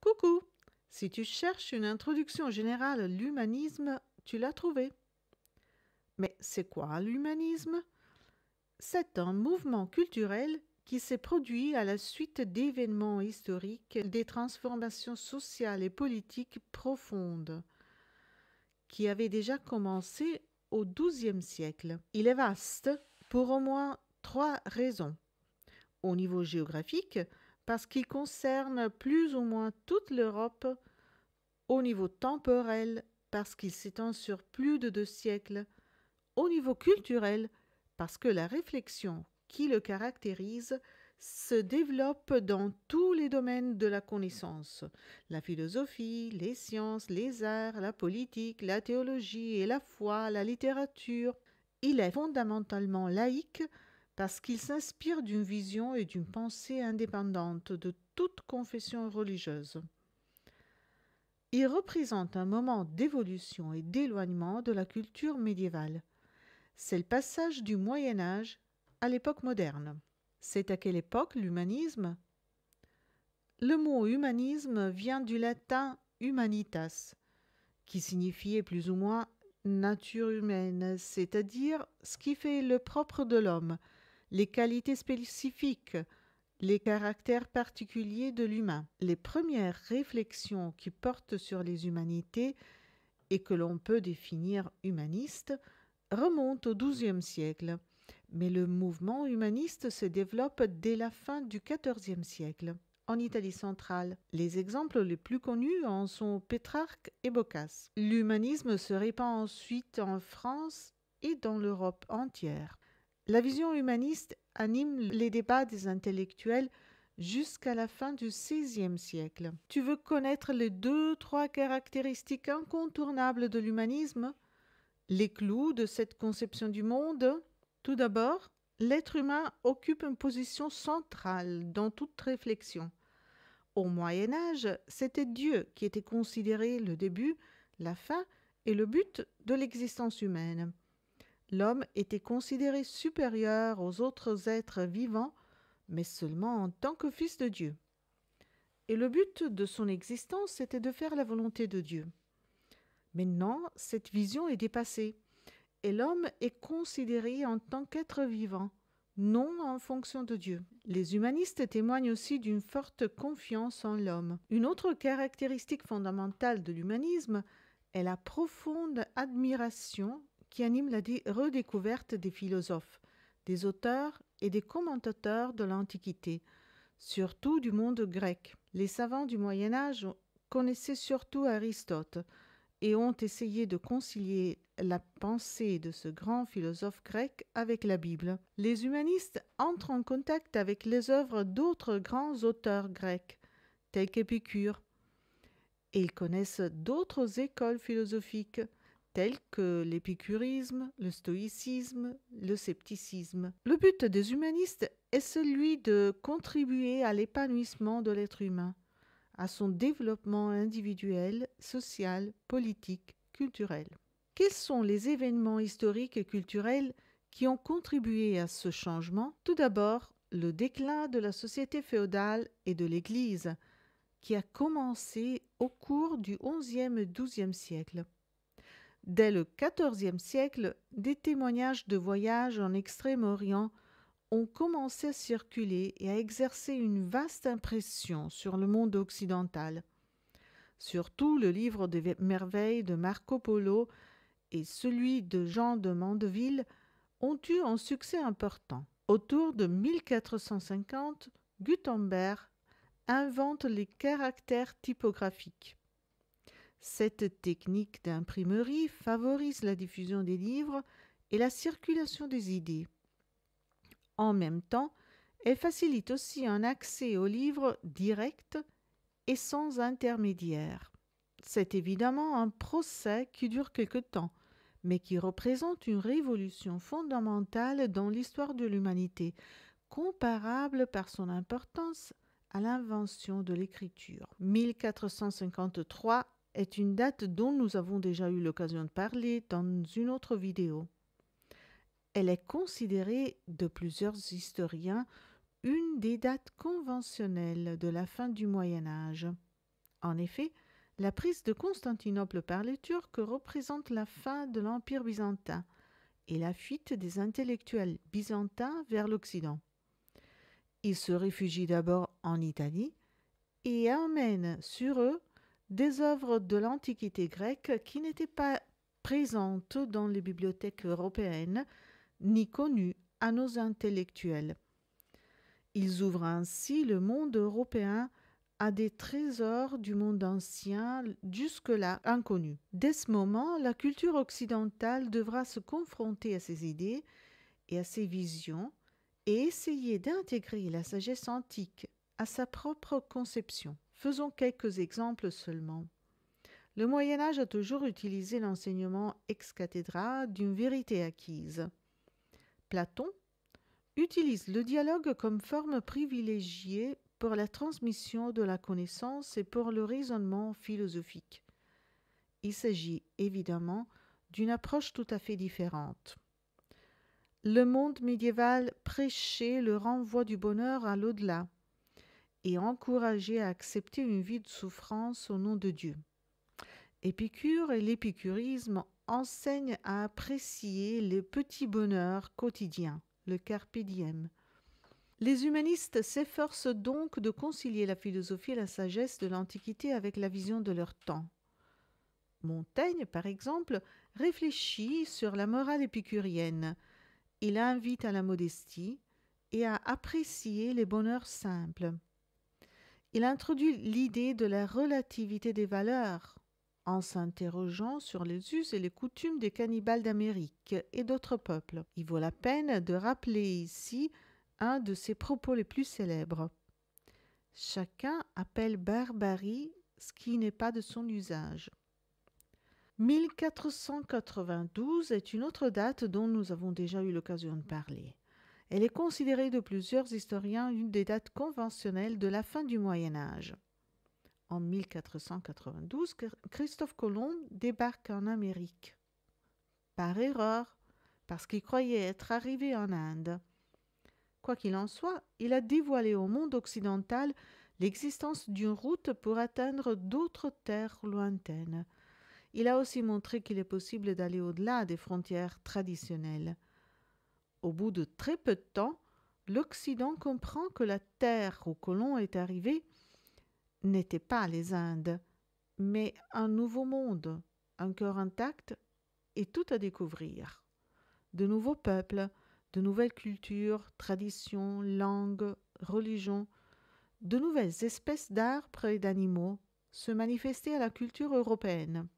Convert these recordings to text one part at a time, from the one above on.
Coucou! Si tu cherches une introduction générale à l'humanisme, tu l'as trouvée. Mais c'est quoi l'humanisme? C'est un mouvement culturel qui s'est produit à la suite d'événements historiques, des transformations sociales et politiques profondes, qui avaient déjà commencé au XIIe siècle. Il est vaste pour au moins 3 raisons. Au niveau géographique, parce qu'il concerne plus ou moins toute l'Europe. Au niveau temporel, parce qu'il s'étend sur plus de 2 siècles. Au niveau culturel, parce que la réflexion qui le caractérise se développe dans tous les domaines de la connaissance, la philosophie, les sciences, les arts, la politique, la théologie et la foi, la littérature. Il est fondamentalement laïque parce qu'il s'inspire d'une vision et d'une pensée indépendante de toute confession religieuse. Il représente un moment d'évolution et d'éloignement de la culture médiévale. C'est le passage du Moyen Âge à l'époque moderne. C'est à quelle époque l'humanisme? Le mot humanisme vient du latin humanitas, qui signifiait plus ou moins nature humaine, c'est-à-dire ce qui fait le propre de l'homme, les qualités spécifiques, les caractères particuliers de l'humain. Les premières réflexions qui portent sur les humanités et que l'on peut définir humanistes remontent au XIIe siècle, mais le mouvement humaniste se développe dès la fin du XIVe siècle, en Italie centrale. Les exemples les plus connus en sont Pétrarque et Boccace. L'humanisme se répand ensuite en France et dans l'Europe entière. La vision humaniste anime les débats des intellectuels jusqu'à la fin du XVIe siècle. Tu veux connaître les 2-3 caractéristiques incontournables de l'humanisme? Les clous de cette conception du monde? Tout d'abord, l'être humain occupe une position centrale dans toute réflexion. Au Moyen Âge, c'était Dieu qui était considéré le début, la fin et le but de l'existence humaine. L'homme était considéré supérieur aux autres êtres vivants, mais seulement en tant que fils de Dieu. Et le but de son existence était de faire la volonté de Dieu. Maintenant, cette vision est dépassée, et l'homme est considéré en tant qu'être vivant, non en fonction de Dieu. Les humanistes témoignent aussi d'une forte confiance en l'homme. Une autre caractéristique fondamentale de l'humanisme est la profonde admiration qui anime la redécouverte des philosophes, des auteurs et des commentateurs de l'Antiquité, surtout du monde grec. Les savants du Moyen Âge connaissaient surtout Aristote et ont essayé de concilier la pensée de ce grand philosophe grec avec la Bible. Les humanistes entrent en contact avec les œuvres d'autres grands auteurs grecs, tels qu'Épicure, et ils connaissent d'autres écoles philosophiques, telles que l'épicurisme, le stoïcisme, le scepticisme. Le but des humanistes est celui de contribuer à l'épanouissement de l'être humain, à son développement individuel, social, politique, culturel. Quels sont les événements historiques et culturels qui ont contribué à ce changement? Tout d'abord, le déclin de la société féodale et de l'Église, qui a commencé au cours du XIe et XIIe siècle. Dès le XIVe siècle, des témoignages de voyages en Extrême-Orient ont commencé à circuler et à exercer une vaste impression sur le monde occidental. Surtout le livre des merveilles de Marco Polo et celui de Jean de Mandeville ont eu un succès important. Autour de 1450, Gutenberg invente les caractères typographiques. Cette technique d'imprimerie favorise la diffusion des livres et la circulation des idées. En même temps, elle facilite aussi un accès aux livres direct et sans intermédiaire. C'est évidemment un procès qui dure quelque temps, mais qui représente une révolution fondamentale dans l'histoire de l'humanité, comparable par son importance à l'invention de l'écriture. 1453 est une date dont nous avons déjà eu l'occasion de parler dans une autre vidéo. Elle est considérée de plusieurs historiens une des dates conventionnelles de la fin du Moyen Âge. En effet, la prise de Constantinople par les Turcs représente la fin de l'Empire byzantin et la fuite des intellectuels byzantins vers l'Occident. Ils se réfugient d'abord en Italie et emmènent sur eux des œuvres de l'Antiquité grecque qui n'étaient pas présentes dans les bibliothèques européennes ni connues à nos intellectuels. Ils ouvrent ainsi le monde européen à des trésors du monde ancien jusque-là inconnus. Dès ce moment, la culture occidentale devra se confronter à ces idées et à ces visions et essayer d'intégrer la sagesse antique à sa propre conception. Faisons quelques exemples seulement. Le Moyen Âge a toujours utilisé l'enseignement ex cathedra d'une vérité acquise. Platon utilise le dialogue comme forme privilégiée pour la transmission de la connaissance et pour le raisonnement philosophique. Il s'agit évidemment d'une approche tout à fait différente. Le monde médiéval prêchait le renvoi du bonheur à l'au-delà et encourageait à accepter une vie de souffrance au nom de Dieu. Épicure et l'épicurisme enseignent à apprécier les petits bonheurs quotidiens, le carpe diem. Les humanistes s'efforcent donc de concilier la philosophie et la sagesse de l'Antiquité avec la vision de leur temps. Montaigne, par exemple, réfléchit sur la morale épicurienne. Il invite à la modestie et à apprécier les bonheurs simples. Il introduit l'idée de la relativité des valeurs en s'interrogeant sur les us et les coutumes des cannibales d'Amérique et d'autres peuples. Il vaut la peine de rappeler ici un de ses propos les plus célèbres. Chacun appelle barbarie ce qui n'est pas de son usage. 1492 est une autre date dont nous avons déjà eu l'occasion de parler. Elle est considérée de plusieurs historiens une des dates conventionnelles de la fin du Moyen Âge. En 1492, Christophe Colomb débarque en Amérique. Par erreur, parce qu'il croyait être arrivé en Inde. Quoi qu'il en soit, il a dévoilé au monde occidental l'existence d'une route pour atteindre d'autres terres lointaines. Il a aussi montré qu'il est possible d'aller au-delà des frontières traditionnelles. Au bout de très peu de temps, l'Occident comprend que la terre où Colomb est arrivé n'était pas les Indes, mais un nouveau monde, un cœur intact et tout à découvrir. De nouveaux peuples, de nouvelles cultures, traditions, langues, religions, de nouvelles espèces d'arbres et d'animaux se manifestaient à la culture européenne.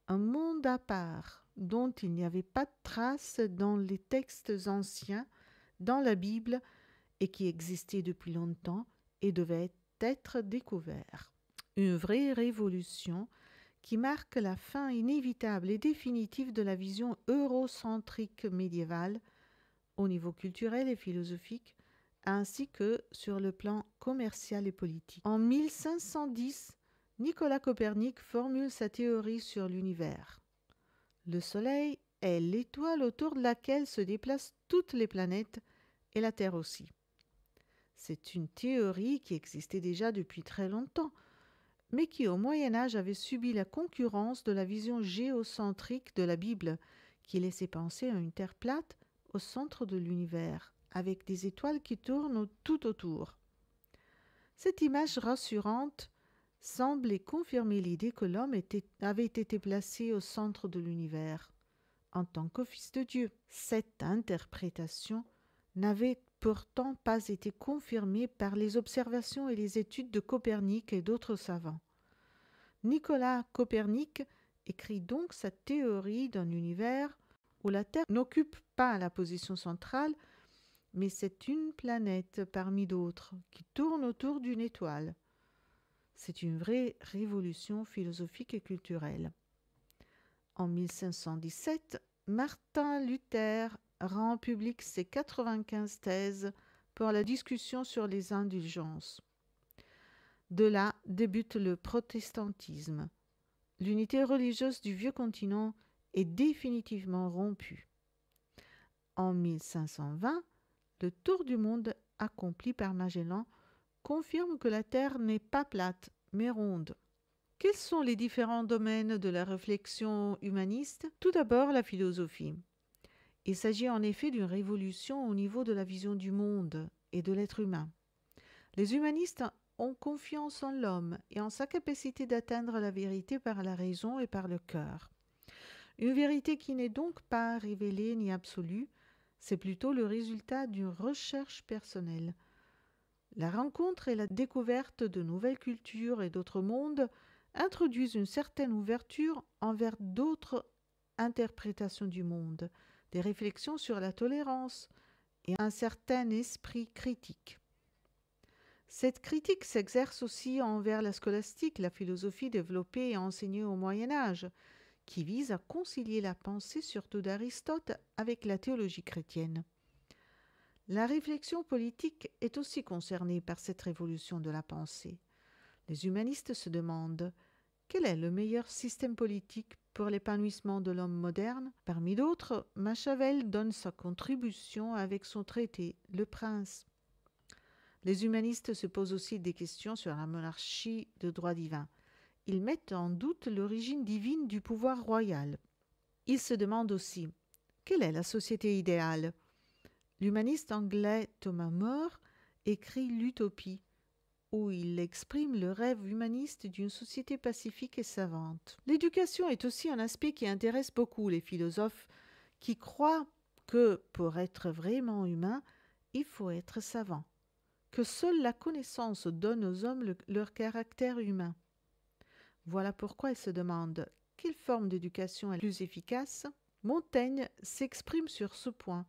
Un monde à part, dont il n'y avait pas de trace dans les textes anciens, dans la Bible, et qui existait depuis longtemps et devait être découvert. Une vraie révolution qui marque la fin inévitable et définitive de la vision eurocentrique médiévale au niveau culturel et philosophique, ainsi que sur le plan commercial et politique. En 1510, Nicolas Copernic formule sa théorie sur l'univers. Le Soleil est l'étoile autour de laquelle se déplacent toutes les planètes et la Terre aussi. C'est une théorie qui existait déjà depuis très longtemps, mais qui au Moyen Âge avait subi la concurrence de la vision géocentrique de la Bible, qui laissait penser à une Terre plate au centre de l'univers, avec des étoiles qui tournent tout autour. Cette image rassurante semblait confirmer l'idée que l'homme avait été placé au centre de l'univers, en tant que fils de Dieu. Cette interprétation n'avait pourtant pas été confirmée par les observations et les études de Copernic et d'autres savants. Nicolas Copernic écrit donc sa théorie d'un univers où la Terre n'occupe pas la position centrale, mais c'est une planète parmi d'autres qui tourne autour d'une étoile. C'est une vraie révolution philosophique et culturelle. En 1517, Martin Luther rend public ses 95 thèses pour la discussion sur les indulgences. De là débute le protestantisme. L'unité religieuse du vieux continent est définitivement rompue. En 1520, le tour du monde accompli par Magellan confirme que la Terre n'est pas plate, mais ronde. Quels sont les différents domaines de la réflexion humaniste? Tout d'abord, la philosophie. Il s'agit en effet d'une révolution au niveau de la vision du monde et de l'être humain. Les humanistes ont confiance en l'homme et en sa capacité d'atteindre la vérité par la raison et par le cœur. Une vérité qui n'est donc pas révélée ni absolue, c'est plutôt le résultat d'une recherche personnelle. La rencontre et la découverte de nouvelles cultures et d'autres mondes introduisent une certaine ouverture envers d'autres interprétations du monde, des réflexions sur la tolérance et un certain esprit critique. Cette critique s'exerce aussi envers la scolastique, la philosophie développée et enseignée au Moyen Âge, qui vise à concilier la pensée surtout d'Aristote avec la théologie chrétienne. La réflexion politique est aussi concernée par cette révolution de la pensée. Les humanistes se demandent quel est le meilleur système politique pour l'épanouissement de l'homme moderne. Parmi d'autres, Machiavel donne sa contribution avec son traité « Le Prince ». Les humanistes se posent aussi des questions sur la monarchie de droit divin. Ils mettent en doute l'origine divine du pouvoir royal. Ils se demandent aussi quelle est la société idéale. L'humaniste anglais Thomas More écrit l'Utopie, où il exprime le rêve humaniste d'une société pacifique et savante. L'éducation est aussi un aspect qui intéresse beaucoup les philosophes qui croient que pour être vraiment humain, il faut être savant, que seule la connaissance donne aux hommes leur caractère humain. Voilà pourquoi ils se demandent quelle forme d'éducation est la plus efficace. Montaigne s'exprime sur ce point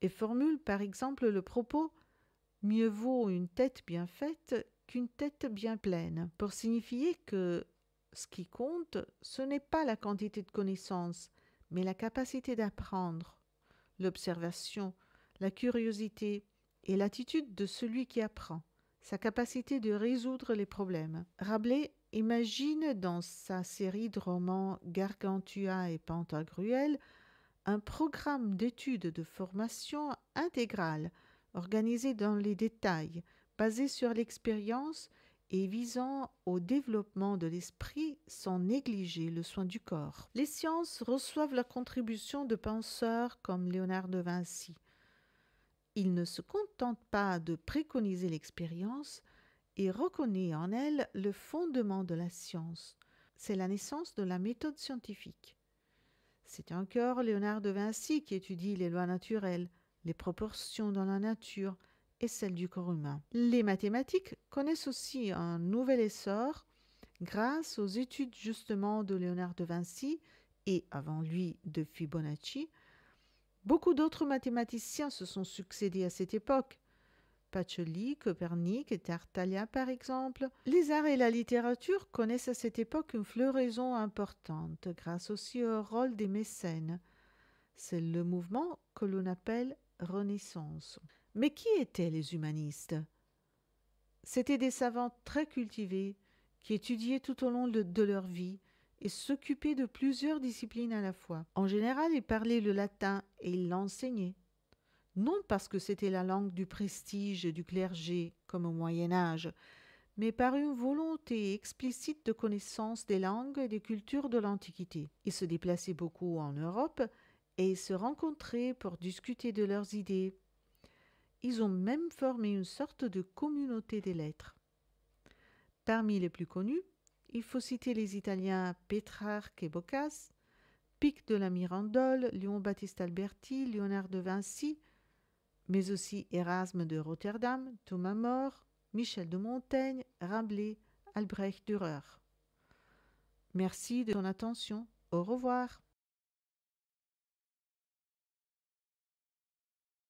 et formule par exemple le propos « Mieux vaut une tête bien faite qu'une tête bien pleine » pour signifier que ce qui compte, ce n'est pas la quantité de connaissances, mais la capacité d'apprendre, l'observation, la curiosité et l'attitude de celui qui apprend, sa capacité de résoudre les problèmes. Rabelais imagine dans sa série de romans Gargantua et Pantagruel un programme d'études de formation intégrale, organisé dans les détails, basé sur l'expérience et visant au développement de l'esprit sans négliger le soin du corps. Les sciences reçoivent la contribution de penseurs comme Léonard de Vinci. Il ne se contente pas de préconiser l'expérience et reconnaît en elle le fondement de la science. C'est la naissance de la méthode scientifique. C'est encore Léonard de Vinci qui étudie les lois naturelles, les proportions dans la nature et celles du corps humain. Les mathématiques connaissent aussi un nouvel essor grâce aux études justement de Léonard de Vinci et avant lui de Fibonacci. Beaucoup d'autres mathématiciens se sont succédés à cette époque. Pacelli, Copernic et Tartaglia par exemple. Les arts et la littérature connaissent à cette époque une floraison importante grâce aussi au rôle des mécènes. C'est le mouvement que l'on appelle Renaissance. Mais qui étaient les humanistes? C'étaient des savants très cultivés qui étudiaient tout au long de leur vie et s'occupaient de plusieurs disciplines à la fois. En général, ils parlaient le latin et ils l'enseignaient. Non parce que c'était la langue du prestige du clergé, comme au Moyen Âge, mais par une volonté explicite de connaissance des langues et des cultures de l'Antiquité. Ils se déplaçaient beaucoup en Europe et se rencontraient pour discuter de leurs idées. Ils ont même formé une sorte de communauté des lettres. Parmi les plus connus, il faut citer les Italiens Pétrarque et Boccace, Pic de la Mirandole, Léon Baptiste Alberti, Léonard de Vinci, mais aussi Erasme de Rotterdam, Thomas More, Michel de Montaigne, Rabelais, Albrecht Dürer. Merci de ton attention. Au revoir.